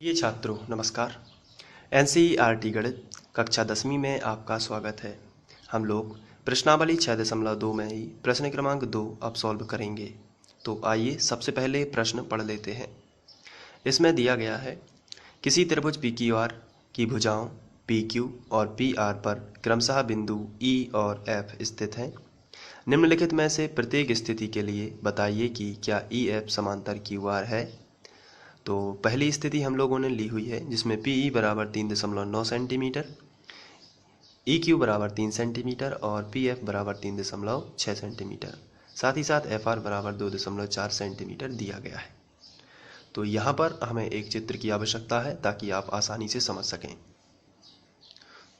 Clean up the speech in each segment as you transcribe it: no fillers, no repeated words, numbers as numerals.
ये छात्रों नमस्कार। एनसीईआरटी गणित कक्षा 10वीं में आपका स्वागत है। हम लोग प्रश्नावली 6.2 में ही प्रश्न क्रमांक 2 अब सॉल्व करेंगे। तो आइए सबसे पहले प्रश्न पढ़ लेते हैं। इसमें दिया गया है किसी त्रिभुज PQR की भुजाओं PQ और PR पर क्रमशः बिंदु E और F स्थित हैं। निम्नलिखित में से प्रत्येक स्थिति के लिए बताइए कि क्या EF समांतर QR है। तो पहली स्थिति हम लोगों ने ली हुई है जिसमें PE बराबर 3.9 सेंटीमीटर, EQ बराबर 3 सेंटीमीटर और PF बराबर 3.6 सेंटीमीटर, साथ ही साथ FR बराबर 2.4 सेंटीमीटर दिया गया है। तो यहाँ पर हमें एक चित्र की आवश्यकता है ताकि आप आसानी से समझ सकें।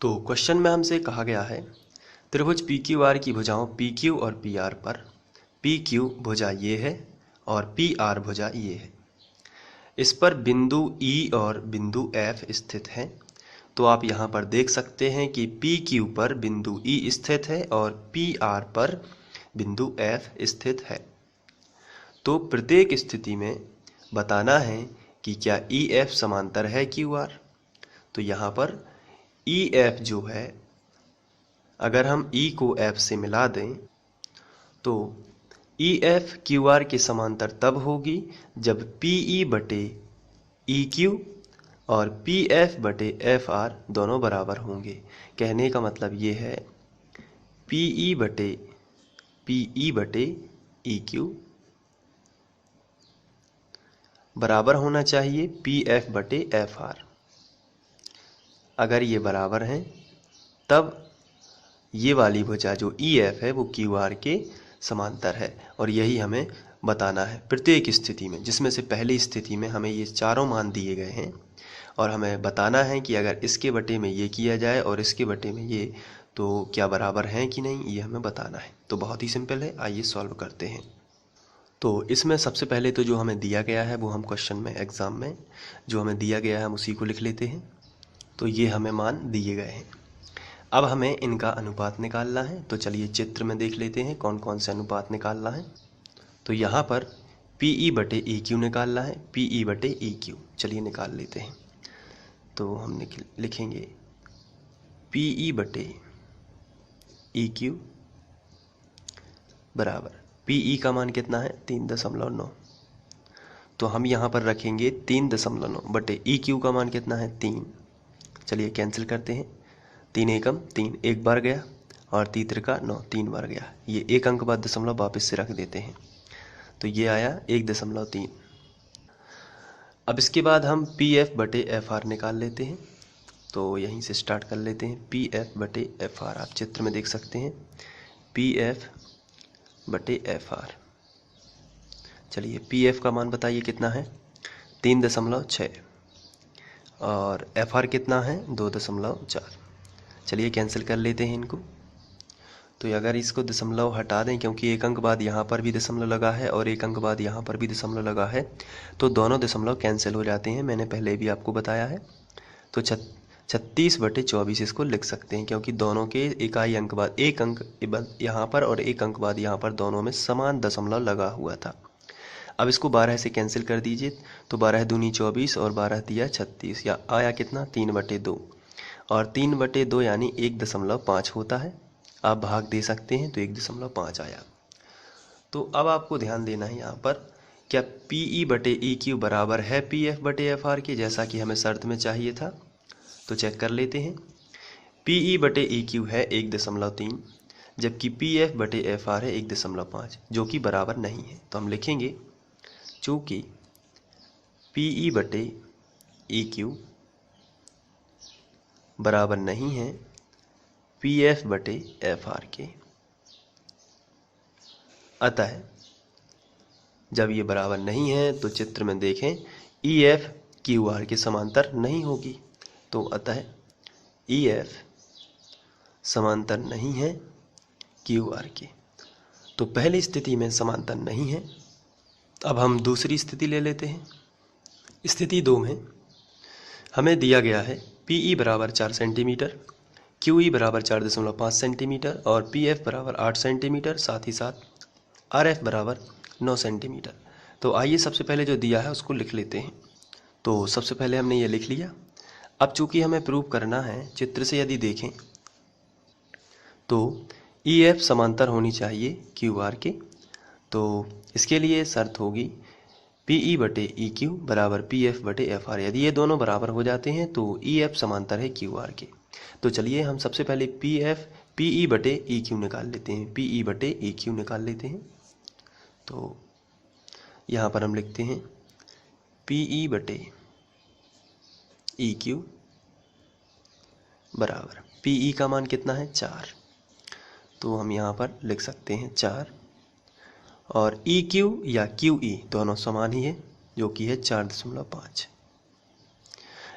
तो क्वेश्चन में हमसे कहा गया है त्रिभुज PQR की भुजाओं PQ और PR पर PQ भुजा ये है और PR भुजा ये है। इस पर बिंदु E और बिंदु F स्थित हैं। तो आप यहाँ पर देख सकते हैं कि PQ पर बिंदु E स्थित है और PR पर बिंदु F स्थित है। तो प्रत्येक स्थिति में बताना है कि क्या EF समांतर है QR। तो यहाँ पर EF जो है, अगर हम E को F से मिला दें तो EF QR के समांतर तब होगी जब PE बटे EQ और PF बटे FR दोनों बराबर होंगे। कहने का मतलब ये है PE बटे EQ बराबर होना चाहिए PF बटे FR। अगर ये बराबर हैं तब ये वाली भुजा जो EF है वो QR के समांतर है। और यही हमें बताना है प्रत्येक स्थिति में, जिसमें से पहली स्थिति में हमें ये चारों मान दिए गए हैं और हमें बताना है कि अगर इसके बटे में ये किया जाए और इसके बटे में ये, तो क्या बराबर हैं कि नहीं, ये हमें बताना है। तो बहुत ही सिंपल है, आइए सॉल्व करते हैं। तो इसमें सबसे पहले तो जो हमें दिया गया है वो हम क्वेश्चन में एग्ज़ाम में जो हमें दिया गया है हम उसी को लिख लेते हैं। तो ये हमें मान दिए गए हैं। अब हमें इनका अनुपात निकालना है। तो चलिए चित्र में देख लेते हैं कौन कौन से अनुपात निकालना है। तो यहाँ पर PE बटे EQ निकालना है, PE बटे EQ। चलिए निकाल लेते हैं। तो हम लिखेंगे PE बटे EQ बराबर PE का मान कितना है 3.9। तो हम यहाँ पर रखेंगे 3.9 बटे EQ का मान कितना है 3। चलिए कैंसिल करते हैं। 3 एकम 3 एक बार गया और 3 त्रिका 9 3 बार गया। ये एक अंक बाद दशमलव वापस से रख देते हैं। तो ये आया 1.3। अब इसके बाद हम PF बटे FR निकाल लेते हैं। तो यहीं से स्टार्ट कर लेते हैं। PF बटे FR आप चित्र में देख सकते हैं, PF बटे FR। चलिए PF का मान बताइए कितना है 3.6 और FR कितना है 2.4। चलिए कैंसिल कर लेते हैं इनको। तो अगर इसको दशमलव हटा दें, क्योंकि एक अंक बाद यहाँ पर भी दशमलव लगा है और एक अंक बाद यहाँ पर भी दशमलव लगा है, तो दोनों दशमलव कैंसिल हो जाते हैं। मैंने पहले भी आपको बताया है। तो 36 बटे 24 इसको लिख सकते हैं, क्योंकि दोनों के इकाई अंक बाद एक अंक यहाँ पर और एक अंक बाद यहाँ पर दोनों में समान दशमलव लगा हुआ था। अब इसको 12 से कैंसिल कर दीजिए। तो 12 दूनी 24 और 12 दिया 36, या आया कितना 3/2 और 3/2 यानी 1.5 होता है। आप भाग दे सकते हैं तो 1.5 आया। तो अब आपको ध्यान देना है यहाँ पर, क्या PE बटे EQ बराबर है PF बटे FR के, जैसा कि हमें शर्त में चाहिए था। तो चेक कर लेते हैं। PE बटे EQ है 1.3, जबकि PF बटे FR है 1.5, जो कि बराबर नहीं है। तो हम लिखेंगे चूँकि PE बटे EQ बराबर नहीं है PF बटे FR के, अतः जब ये बराबर नहीं है तो चित्र में देखें EF QR के समांतर नहीं होगी। तो अतः EF समांतर नहीं है QR के। तो पहली स्थिति में समांतर नहीं है। अब हम दूसरी स्थिति ले लेते हैं। स्थिति 2 में हमें दिया गया है PE बराबर 4 सेंटीमीटर, QE बराबर 4.5 सेंटीमीटर और PF बराबर 8 सेंटीमीटर, साथ ही साथ RF बराबर 9 सेंटीमीटर। तो आइए सबसे पहले जो दिया है उसको लिख लेते हैं। तो सबसे पहले हमने ये लिख लिया। अब चूंकि हमें प्रूव करना है, चित्र से यदि देखें तो EF समांतर होनी चाहिए QR के। तो इसके लिए शर्त होगी PE बटे EQ बराबर PF बटे FR। यदि ये दोनों बराबर हो जाते हैं तो EF समांतर है QR के। तो चलिए हम सबसे पहले PE बटे EQ निकाल लेते हैं। PE बटे EQ निकाल लेते हैं। तो यहाँ पर हम लिखते हैं PE बटे EQ बराबर PE का मान कितना है 4, तो हम यहाँ पर लिख सकते हैं 4, और EQ या QE दोनों समान ही है जो कि है 4.5।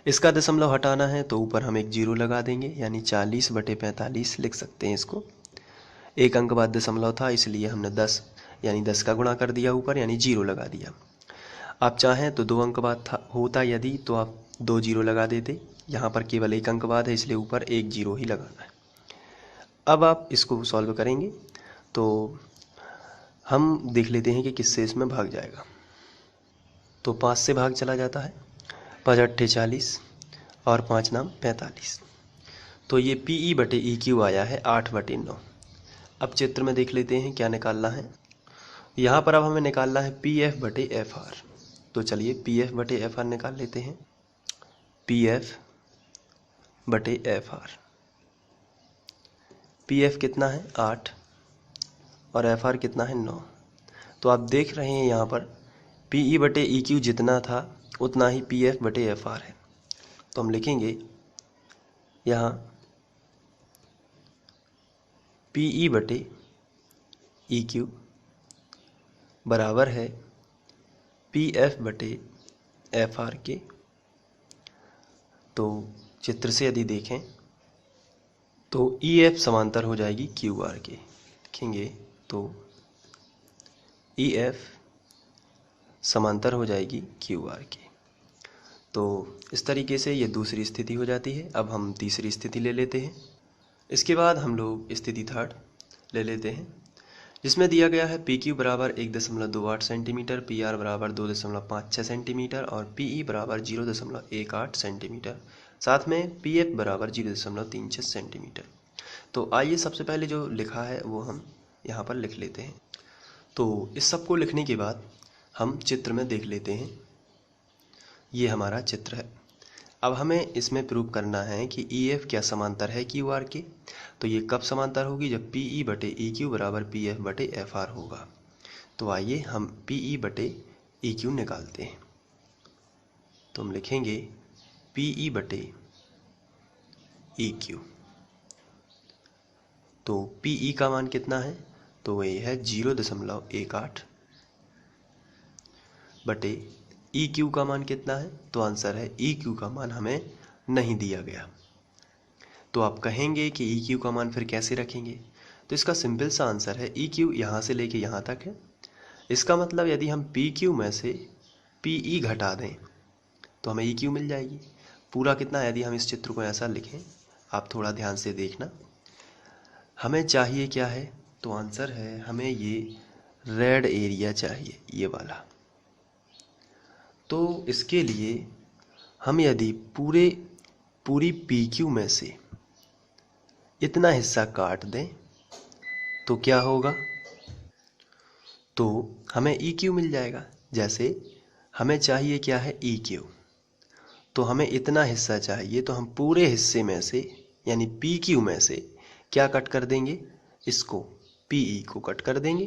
इसका दशमलव हटाना है तो ऊपर हम एक जीरो लगा देंगे, यानी 40 बटे 45 लिख सकते हैं इसको। एक अंक बाद दशमलव था इसलिए हमने 10 यानी 10 का गुणा कर दिया ऊपर, यानी जीरो लगा दिया। आप चाहें तो 2 अंक बाद होता यदि तो आप 2 जीरो लगा देते। यहाँ पर केवल एक अंक बाद है इसलिए ऊपर एक जीरो ही लगाना है। अब आप इसको सॉल्व करेंगे तो हम देख लेते हैं कि किससे इसमें भाग जाएगा। तो 5 से भाग चला जाता है, 5 अट्ठे 40 और 5 नाम 45। तो ये PE बटे EQ आया है 8 बटे 9। अब चित्र में देख लेते हैं क्या निकालना है। यहाँ पर अब हमें निकालना है PF बटे FR। तो चलिए PF बटे FR निकाल लेते हैं। PF बटे FR, PF कितना है 8 और FR कितना है 9। तो आप देख रहे हैं यहाँ पर PE बटे EQ जितना था उतना ही PF बटे FR है। तो हम लिखेंगे यहाँ PE बटे EQ बराबर है PF बटे FR के। तो चित्र से यदि देखें तो EF समांतर हो जाएगी QR के। लिखेंगे तो EF समांतर हो जाएगी QR के। तो इस तरीके से ये दूसरी स्थिति हो जाती है। अब हम तीसरी स्थिति ले लेते हैं। इसके बाद हम लोग स्थिति थर्ड ले लेते हैं, जिसमें दिया गया है PQ बराबर 1.28 सेंटीमीटर, PR बराबर 2.56 सेंटीमीटर और PE बराबर 0.18 सेंटीमीटर, साथ में PF बराबर 0.36 सेंटीमीटर। तो आइए सबसे पहले जो लिखा है वो हम यहाँ पर लिख लेते हैं। तो इस सब को लिखने के बाद हम चित्र में देख लेते हैं। ये हमारा चित्र है। अब हमें इसमें प्रूव करना है कि EF क्या समांतर है QR के। तो ये कब समांतर होगी, जब PE बटे EQ बराबर PF बटे FR होगा। तो आइए हम PE बटे EQ निकालते हैं। तो हम लिखेंगे PE बटे EQ। तो PE का मान कितना है, तो ये है 0.18 बटे EQ का मान कितना है, तो आंसर है EQ का मान हमें नहीं दिया गया। तो आप कहेंगे कि EQ का मान फिर कैसे रखेंगे, तो इसका सिंपल सा आंसर है EQ यहाँ से लेके यहाँ तक है। इसका मतलब यदि हम PQ में से PE घटा दें तो हमें EQ मिल जाएगी। पूरा कितना, यदि हम इस चित्र को ऐसा लिखें, आप थोड़ा ध्यान से देखना, हमें चाहिए क्या है, तो आंसर है हमें ये रेड एरिया चाहिए, ये वाला। तो इसके लिए हम यदि पूरी PQ में से इतना हिस्सा काट दें तो क्या होगा, तो हमें EQ मिल जाएगा। जैसे हमें चाहिए क्या है EQ, तो हमें इतना हिस्सा चाहिए, तो हम पूरे हिस्से में से यानी PQ में से क्या कट कर देंगे, इसको PE को कट कर देंगे,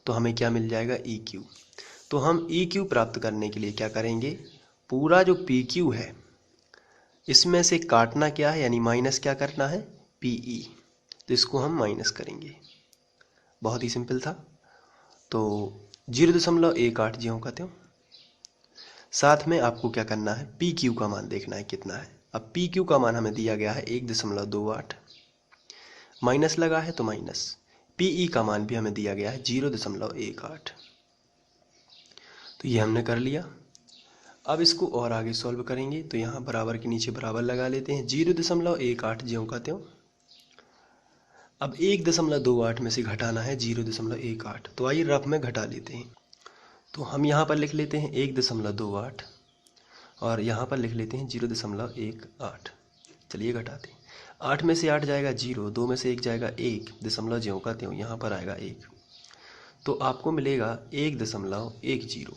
तो हमें क्या मिल जाएगा EQ। तो हम EQ प्राप्त करने के लिए क्या करेंगे, पूरा जो PQ है इसमें से काटना क्या है, यानी माइनस क्या करना है PE, तो इसको हम माइनस करेंगे। बहुत ही सिंपल था। तो 0.18 ज्यों का त्यों। साथ में आपको क्या करना है, PQ का मान देखना है कितना है। अब PQ का मान हमें दिया गया है 1.28, माइनस लगा है तो माइनस। PE का मान भी हमें दिया गया है 0.18। तो ये हमने कर लिया। अब इसको और आगे सॉल्व करेंगे, तो यहाँ बराबर के नीचे बराबर लगा लेते हैं। 0.18 ज्यों का त्यों। अब 1.28 में से घटाना है 0.18, तो आइए रफ में घटा लेते हैं। तो हम यहाँ पर लिख लेते हैं 1.28 और यहाँ पर लिख लेते हैं 0.18। चलिए घटाते हैं। 8 में से 8 जाएगा 0, 2 में से 1 जाएगा 1, दशमलव ज्यों का त्यों यहाँ पर आएगा 1, तो आपको मिलेगा 1.10।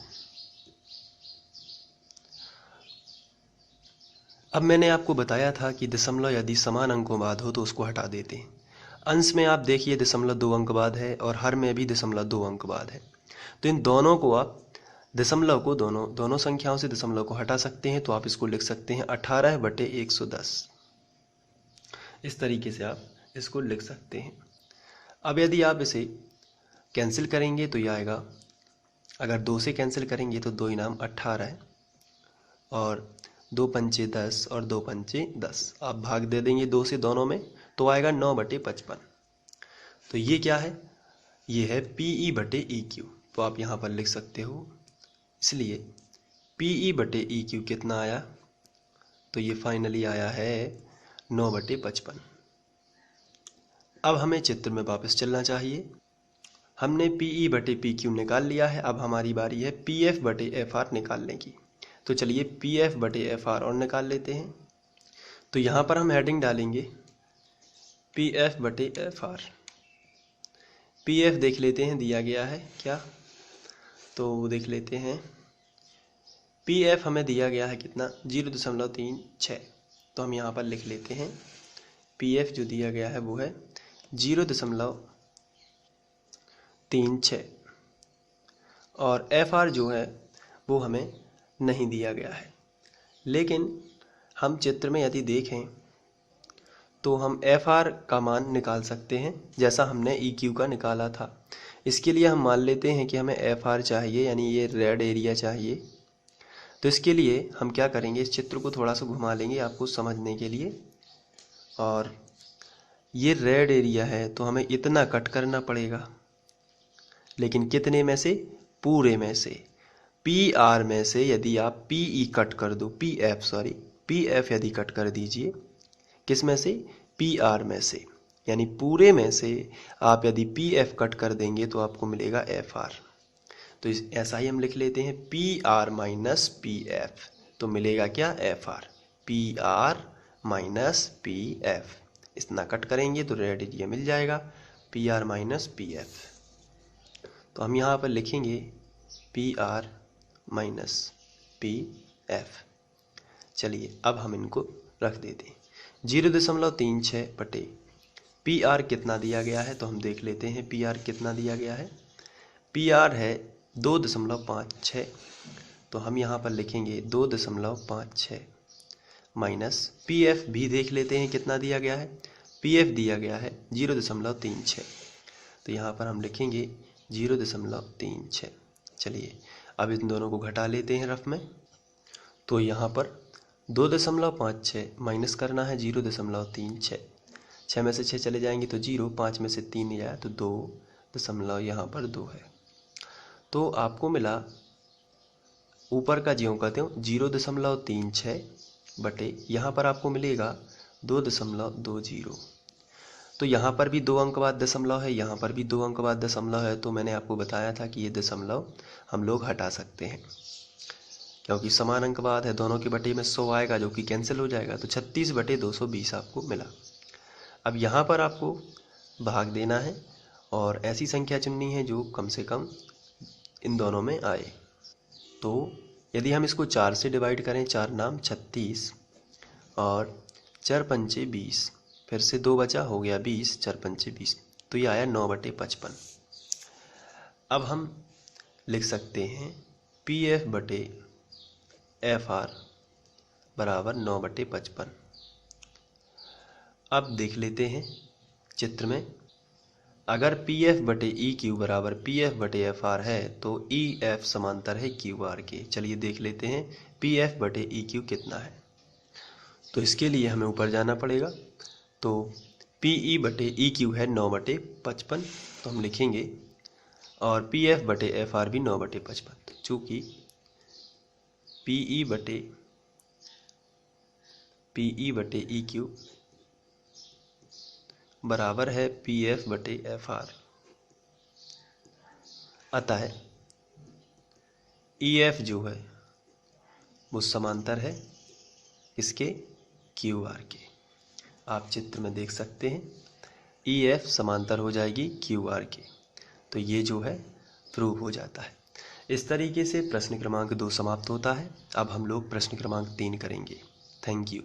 अब मैंने आपको बताया था कि दशमलव यदि समान अंकों बाद हो तो उसको हटा देते हैं। अंश में आप देखिए दशमलव 2 अंक बाद है और हर में भी दशमलव 2 अंक बाद है, तो इन दोनों को आप दशमलव को दोनों संख्याओं से दशमलव को हटा सकते हैं, तो आप इसको लिख सकते हैं 18/110। इस तरीके से आप इसको लिख सकते हैं। अब यदि आप इसे कैंसिल करेंगे तो यह आएगा, अगर 2 से कैंसिल करेंगे तो 2 इनाम 18 है और 2 पंचे 10 और 2 पंचे 10, आप भाग दे देंगे 2 से दोनों में, तो आएगा 9/55। तो ये क्या है, ये है PE/EQ, तो आप यहाँ पर लिख सकते हो। इसलिए PE/EQ कितना आया, तो ये फाइनली आया है 9/55। अब हमें चित्र में वापस चलना चाहिए। हमने PE/PQ निकाल लिया है, अब हमारी बारी है PF/FR निकालने की। तो चलिए PF/FR और निकाल लेते हैं। तो यहाँ पर हम हेडिंग डालेंगे PF/FR। PF देख लेते हैं दिया गया है क्या, तो देख लेते हैं। PF हमें दिया गया है कितना, 0.36। तो हम यहाँ पर लिख लेते हैं PF जो दिया गया है वो है 0.36 और FR जो है वो हमें नहीं दिया गया है। लेकिन हम चित्र में यदि देखें तो हम FR का मान निकाल सकते हैं जैसा हमने EQ का निकाला था। इसके लिए हम मान लेते हैं कि हमें FR चाहिए, यानी ये रेड एरिया चाहिए। तो इसके लिए हम क्या करेंगे, इस चित्र को थोड़ा सा घुमा लेंगे आपको समझने के लिए। और ये रेड एरिया है तो हमें इतना कट करना पड़ेगा, लेकिन कितने में से, पूरे में से। PR में से यदि आप PE कट कर दो, PF यदि कट कर दीजिए, किस में से, PR में से, यानी पूरे में से आप यदि PF कट कर देंगे तो आपको मिलेगा FR। तो ऐसा ही हम लिख लेते हैं PR माइनस PF, तो मिलेगा क्या, FR। PR माइनस PF, इतना कट करेंगे तो रेड एरिया मिल जाएगा, PR माइनस PF। तो हम यहाँ पर लिखेंगे PR माइनस PF। चलिए अब हम इनको रख देते हैं। 0.36 PR कितना दिया गया है, तो हम देख लेते हैं PR कितना दिया गया है। PR है 2.56, तो हम यहाँ पर लिखेंगे 2.56 माइनस PF भी देख लेते हैं कितना दिया गया है। PF दिया गया है 0.36, तो यहाँ पर हम लिखेंगे 0.36। चलिए अब इन दोनों को घटा लेते हैं रफ में। तो यहाँ पर 2.56 माइनस करना है 0.36, 6 में से 6 चले जाएंगे तो 0, 5 में से 3 जाए तो 2 यहाँ पर 2 है। तो आपको मिला ऊपर का ज्यों का त्यों 0.36 बटे यहाँ पर आपको मिलेगा 2.20। तो यहाँ पर भी 2 अंक बाद दशमलव है, यहाँ पर भी 2 अंक बाद दशमलव है। तो मैंने आपको बताया था कि ये दशमलव हम लोग हटा सकते हैं, क्योंकि समान अंक बाद है, दोनों के बटे में 100 आएगा जो कि कैंसिल हो जाएगा, तो 36/220 आपको मिला। अब यहाँ पर आपको भाग देना है और ऐसी संख्या चुननी है जो कम से कम इन दोनों में आए। तो यदि हम इसको 4 से डिवाइड करें, 4 नाम 36 और 4 पंचे 20, फिर से 2 बचा, हो गया 20, 4 पंचे 20, तो ये आया 9/55। अब हम लिख सकते हैं PF/FR बराबर 9/55। अब देख लेते हैं चित्र में, अगर PF/EQ बराबर PF/FR है तो EF समांतर है QR के। चलिए देख लेते हैं PF/EQ कितना है। तो इसके लिए हमें ऊपर जाना पड़ेगा। तो PE/EQ है 9/55, तो हम लिखेंगे, और PF/FR भी 9/55। चूँकि PE/EQ बराबर है PF/FR, अतः EF जो है वो समांतर है इसके क्यू आर के। आप चित्र में देख सकते हैं ई एफ समांतर हो जाएगी क्यू आर के, तो ये जो है प्रूव हो जाता है। इस तरीके से प्रश्न क्रमांक 2 समाप्त होता है। अब हम लोग प्रश्न क्रमांक 3 करेंगे। Thank you.